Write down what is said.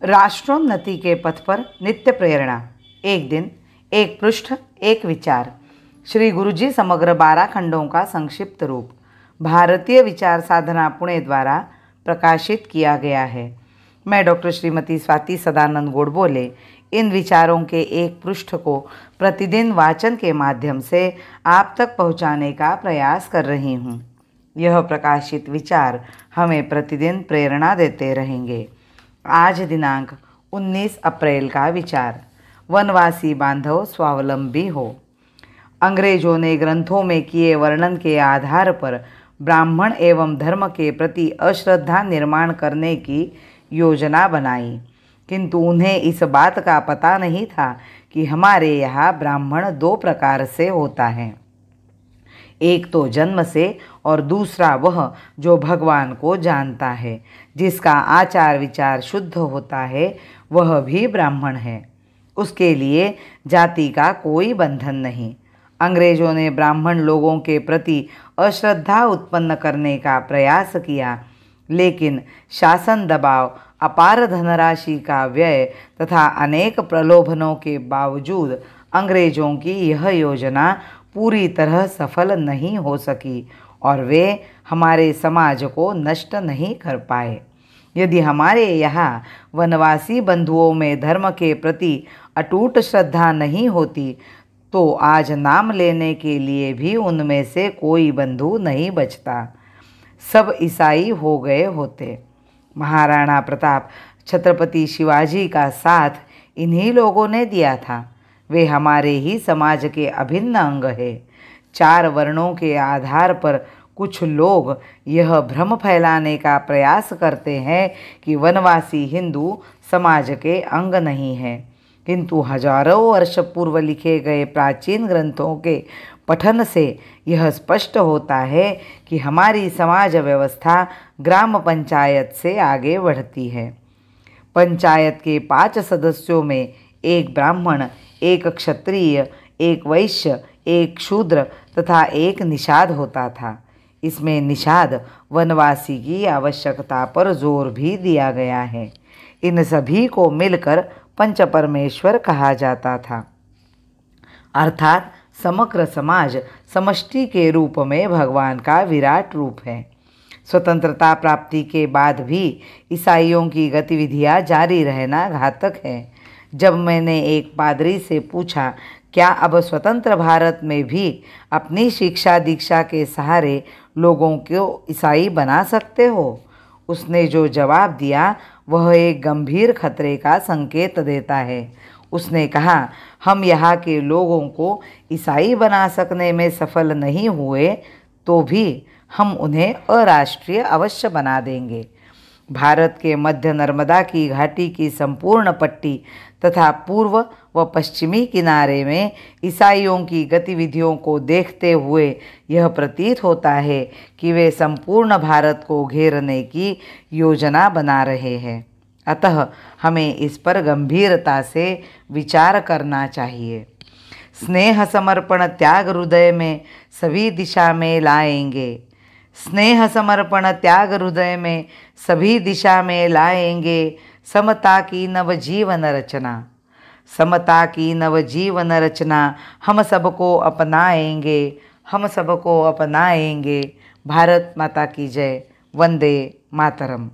राष्ट्रोन्नति के पथ पर नित्य प्रेरणा। एक दिन, एक पृष्ठ, एक विचार। श्री गुरुजी समग्र 12 खंडों का संक्षिप्त रूप भारतीय विचार साधना पुणे द्वारा प्रकाशित किया गया है। मैं डॉक्टर श्रीमती स्वाति सदानंद गोडबोले इन विचारों के एक पृष्ठ को प्रतिदिन वाचन के माध्यम से आप तक पहुंचाने का प्रयास कर रही हूं। यह प्रकाशित विचार हमें प्रतिदिन प्रेरणा देते रहेंगे। आज दिनांक 19 अप्रैल का विचार, वनवासी बांधव स्वावलंबी हो। अंग्रेजों ने ग्रंथों में किए वर्णन के आधार पर ब्राह्मण एवं धर्म के प्रति अश्रद्धा निर्माण करने की योजना बनाई, किंतु उन्हें इस बात का पता नहीं था कि हमारे यहाँ ब्राह्मण 2 प्रकार से होता है। एक तो जन्म से और दूसरा वह जो भगवान को जानता है, जिसका आचार विचार शुद्ध होता है, वह भी ब्राह्मण है। उसके लिए जाति का कोई बंधन नहीं। अंग्रेजों ने ब्राह्मण लोगों के प्रति अश्रद्धा उत्पन्न करने का प्रयास किया, लेकिन शासन दबाव, अपार धनराशि का व्यय तथा अनेक प्रलोभनों के बावजूद अंग्रेजों की यह योजना पूरी तरह सफल नहीं हो सकी और वे हमारे समाज को नष्ट नहीं कर पाए। यदि हमारे यहाँ वनवासी बंधुओं में धर्म के प्रति अटूट श्रद्धा नहीं होती तो आज नाम लेने के लिए भी उनमें से कोई बंधु नहीं बचता, सब ईसाई हो गए होते। महाराणा प्रताप, छत्रपति शिवाजी का साथ इन्हीं लोगों ने दिया था। वे हमारे ही समाज के अभिन्न अंग है। 4 वर्णों के आधार पर कुछ लोग यह भ्रम फैलाने का प्रयास करते हैं कि वनवासी हिंदू समाज के अंग नहीं है, किंतु हजारों वर्ष पूर्व लिखे गए प्राचीन ग्रंथों के पठन से यह स्पष्ट होता है कि हमारी समाज व्यवस्था ग्राम पंचायत से आगे बढ़ती है। पंचायत के 5 सदस्यों में एक ब्राह्मण, एक क्षत्रिय, एक वैश्य, एक शूद्र तथा एक निषाद होता था। इसमें निषाद वनवासी की आवश्यकता पर जोर भी दिया गया है। इन सभी को मिलकर पंच परमेश्वर कहा जाता था, अर्थात समग्र समाज समष्टि के रूप में भगवान का विराट रूप है। स्वतंत्रता प्राप्ति के बाद भी ईसाइयों की गतिविधियां जारी रहना घातक है। जब मैंने एक पादरी से पूछा, क्या अब स्वतंत्र भारत में भी अपनी शिक्षा दीक्षा के सहारे लोगों को ईसाई बना सकते हो? उसने जो जवाब दिया वह एक गंभीर खतरे का संकेत देता है। उसने कहा, हम यहाँ के लोगों को ईसाई बना सकने में सफल नहीं हुए तो भी हम उन्हें अराष्ट्रीय अवश्य बना देंगे। भारत के मध्य नर्मदा की घाटी की संपूर्ण पट्टी तथा पूर्व व पश्चिमी किनारे में ईसाइयों की गतिविधियों को देखते हुए यह प्रतीत होता है कि वे संपूर्ण भारत को घेरने की योजना बना रहे हैं। अतः हमें इस पर गंभीरता से विचार करना चाहिए। स्नेह समर्पण त्याग हृदय में सभी दिशा में लाएंगे। स्नेह समर्पण त्याग हृदय में सभी दिशा में लाएंगे। समता की नव जीवन रचना, समता की नव जीवन रचना हम सबको अपनाएंगे, हम सबको अपनाएंगे। भारत माता की जय। वंदे मातरम।